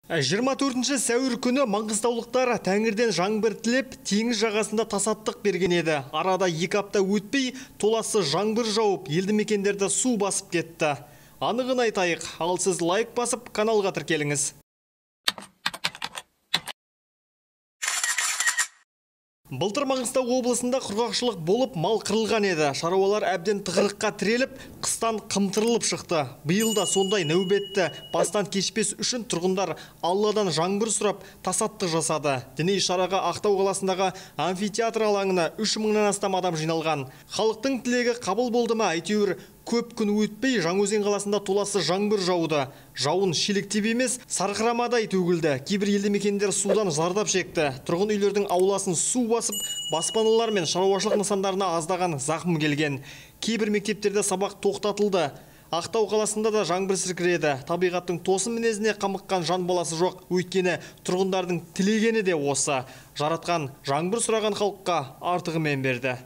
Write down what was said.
24 сәуір күні маңғыстаулықтар тәңірден жаңбыр тілеп, теңіз жағасында тасаттық берген еді. Арада 2 апта өтпей, толассыз жаңбыр жауып, елді мекендерді су басып кетті. Анығын айтайық, ал сіз лайк басып, каналға тіркеліңіз. Былтыр Маңғыстау облысында құрғақшылық болып, мал қырылған еді. Шаруалар әбден тығырыққа тіреліп, қыстан қымтырылып шықты. Биыл да сондай нәубетті бастан кешпес үшін тұрғындар Алладан жаңбыр сұрап, тасаттық жасады. Діни шараға Ақтау қаласындағы амфитеатр алаңына 3000-нан астам адам жиналған. Халықтың тілегі қабыл болды ма? Әйтеуір көп күн өтпей, Жаңаөзен қаласында толассыз жаңбыр жауды. Жауын шелектеп емес, сарқырамадай төгілді. Кейбір елді мекендер судан зардап шекті. Тұрғын үйлердің ауласын су басып, баспаналар мен шаруашылық нысандарына аздаған зақым келген. Кейбір мектептерде сабақ тоқтатылды. Ақтау қаласында да жаңбыр сіркіреді. Табиғаттың тосын мінезіне қамыққан жан баласы жоқ. Өйткені тұрғындардың тілегені де осы. Жаратқан жаңбыр сұраған халыққа артығымен берді.